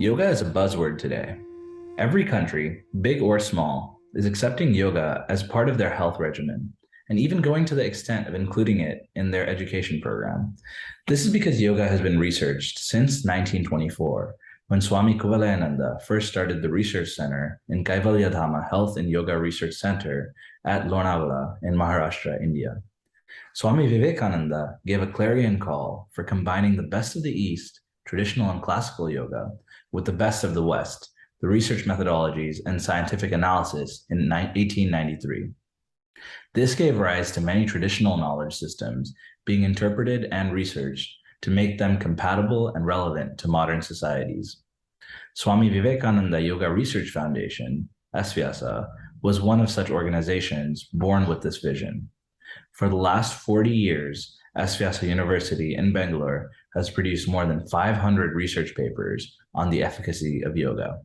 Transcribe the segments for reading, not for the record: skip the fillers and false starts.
Yoga is a buzzword today. Every country, big or small, is accepting yoga as part of their health regimen, and even going to the extent of including it in their education program. This is because yoga has been researched since 1924, when Swami Kuvalayananda first started the research center in Kaivalyadhama Health and Yoga Research Center at Lonavala in Maharashtra, India. Swami Vivekananda gave a clarion call for combining the best of the East, traditional and classical yoga, with the best of the West, the research methodologies and scientific analysis in 1893. This gave rise to many traditional knowledge systems being interpreted and researched to make them compatible and relevant to modern societies. Swami Vivekananda Yoga Research Foundation, SVYASA, was one of such organizations born with this vision. For the last 40 years, SVYASA University in Bangalore has produced more than 500 research papers on the efficacy of yoga.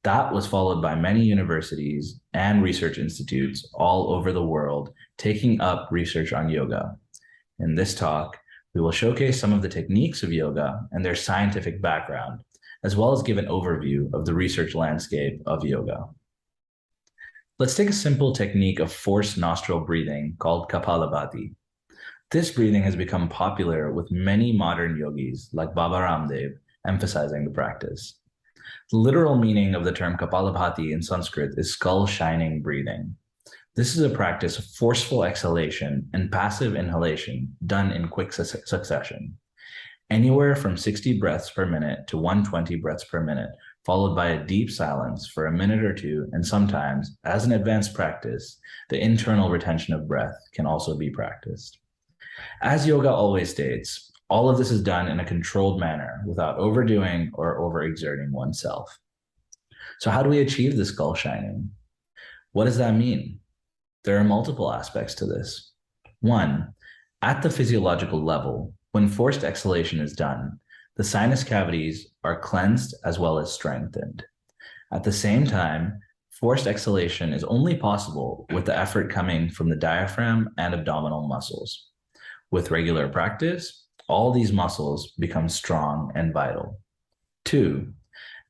That was followed by many universities and research institutes all over the world taking up research on yoga. In this talk, we will showcase some of the techniques of yoga and their scientific background, as well as give an overview of the research landscape of yoga. Let's take a simple technique of forced nostril breathing called Kapalabhati. This breathing has become popular with many modern yogis like Baba Ramdev, emphasizing the practice. The literal meaning of the term Kapalabhati in Sanskrit is skull shining breathing. This is a practice of forceful exhalation and passive inhalation done in quick succession, anywhere from 60 breaths per minute to 120 breaths per minute, followed by a deep silence for a minute or two, and sometimes, as an advanced practice, the internal retention of breath can also be practiced. As yoga always states, all of this is done in a controlled manner without overdoing or overexerting oneself. So how do we achieve the skull shining? What does that mean? There are multiple aspects to this. One, at the physiological level, when forced exhalation is done, the sinus cavities are cleansed as well as strengthened. At the same time, forced exhalation is only possible with the effort coming from the diaphragm and abdominal muscles. With regular practice, all these muscles become strong and vital. Two,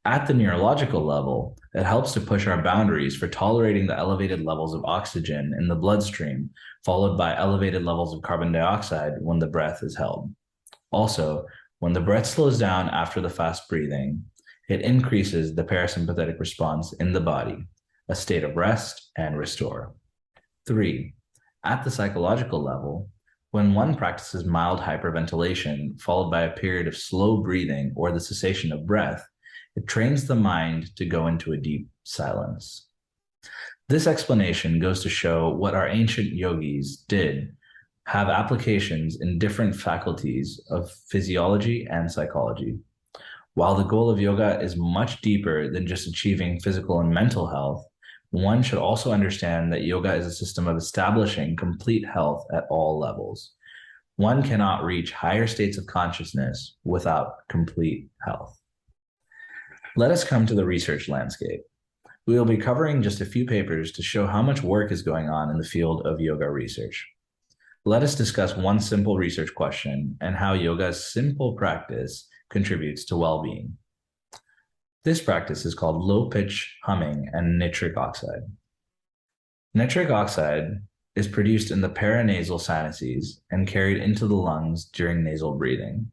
at the neurological level, it helps to push our boundaries for tolerating the elevated levels of oxygen in the bloodstream, followed by elevated levels of carbon dioxide when the breath is held. Also, when the breath slows down after the fast breathing, it increases the parasympathetic response in the body, a state of rest and restore. Three, at the psychological level, when one practices mild hyperventilation followed by a period of slow breathing or the cessation of breath, it trains the mind to go into a deep silence. This explanation goes to show what our ancient yogis did have applications in different faculties of physiology and psychology. While the goal of yoga is much deeper than just achieving physical and mental health, one should also understand that yoga is a system of establishing complete health at all levels. One cannot reach higher states of consciousness without complete health. Let us come to the research landscape. We will be covering just a few papers to show how much work is going on in the field of yoga research. Let us discuss one simple research question and how yoga's simple practice contributes to well-being. This practice is called low-pitch humming and nitric oxide. Nitric oxide is produced in the paranasal sinuses and carried into the lungs during nasal breathing.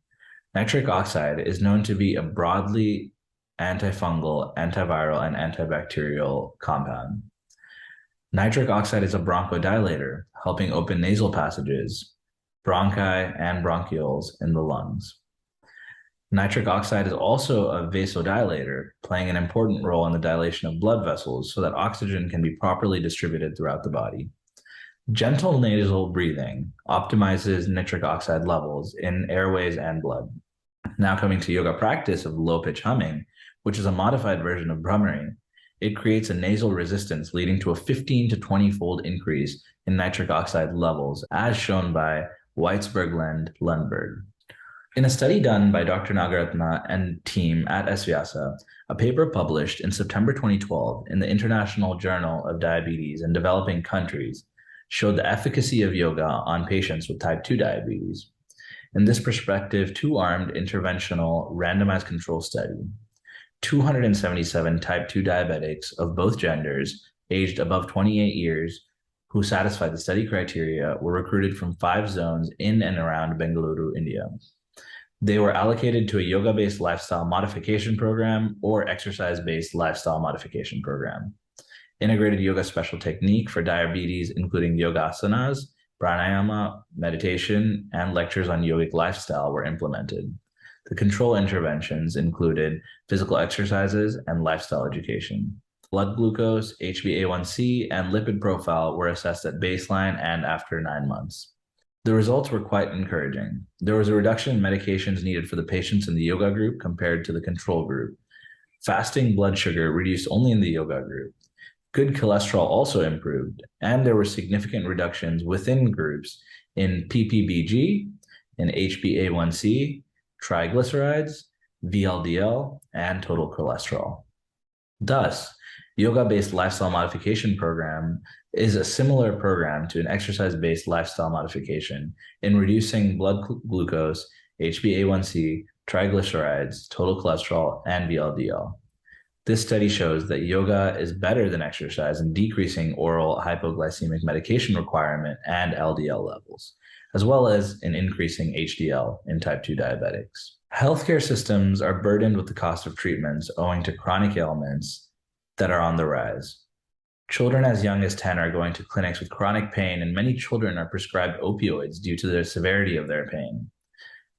Nitric oxide is known to be a broadly antifungal, antiviral, and antibacterial compound. Nitric oxide is a bronchodilator, helping open nasal passages, bronchi, and bronchioles in the lungs. Nitric oxide is also a vasodilator, playing an important role in the dilation of blood vessels so that oxygen can be properly distributed throughout the body. Gentle nasal breathing optimizes nitric oxide levels in airways and blood. Now coming to yoga practice of low-pitch humming, which is a modified version of Brahmari, it creates a nasal resistance leading to a 15 to 20-fold increase in nitric oxide levels, as shown by Weitzberg-Lundberg. In a study done by Dr. Nagaratna and team at SVYASA, a paper published in September 2012 in the International Journal of Diabetes in Developing Countries showed the efficacy of yoga on patients with type 2 diabetes. In this prospective two-armed interventional randomized control study, 277 type 2 diabetics of both genders, aged above 28 years, who satisfied the study criteria, were recruited from 5 zones in and around Bengaluru, India. They were allocated to a yoga-based lifestyle modification program or exercise-based lifestyle modification program. Integrated yoga special technique for diabetes, including yoga asanas, pranayama, meditation, and lectures on yogic lifestyle were implemented. The control interventions included physical exercises and lifestyle education. Blood glucose, HbA1c, and lipid profile were assessed at baseline and after 9 months. The results were quite encouraging. There was a reduction in medications needed for the patients in the yoga group compared to the control group. Fasting blood sugar reduced only in the yoga group. Good cholesterol also improved, and there were significant reductions within groups in PPBG, in HbA1c, triglycerides, VLDL, and total cholesterol. Thus, yoga-based lifestyle modification program is a similar program to an exercise-based lifestyle modification in reducing blood glucose, HbA1c, triglycerides, total cholesterol, and VLDL. This study shows that yoga is better than exercise in decreasing oral hypoglycemic medication requirement and LDL levels, as well as in increasing HDL in type 2 diabetics. Healthcare systems are burdened with the cost of treatments owing to chronic ailments that are on the rise. Children as young as 10 are going to clinics with chronic pain, and many children are prescribed opioids due to the severity of their pain.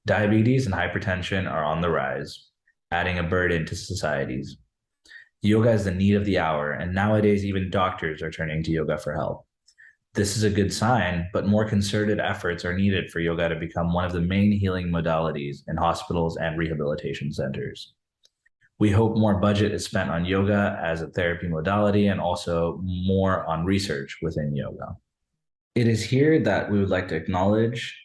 Diabetes and hypertension are on the rise, adding a burden to societies. Yoga is the need of the hour, and nowadays even doctors are turning to yoga for help. This is a good sign, but more concerted efforts are needed for yoga to become one of the main healing modalities in hospitals and rehabilitation centers. We hope more budget is spent on yoga as a therapy modality and also more on research within yoga. It is here that we would like to acknowledge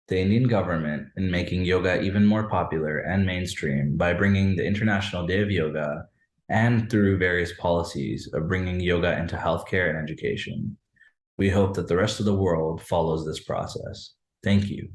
the Indian government in making yoga even more popular and mainstream by bringing the International Day of Yoga and through various policies of bringing yoga into healthcare and education. We hope that the rest of the world follows this process. Thank you.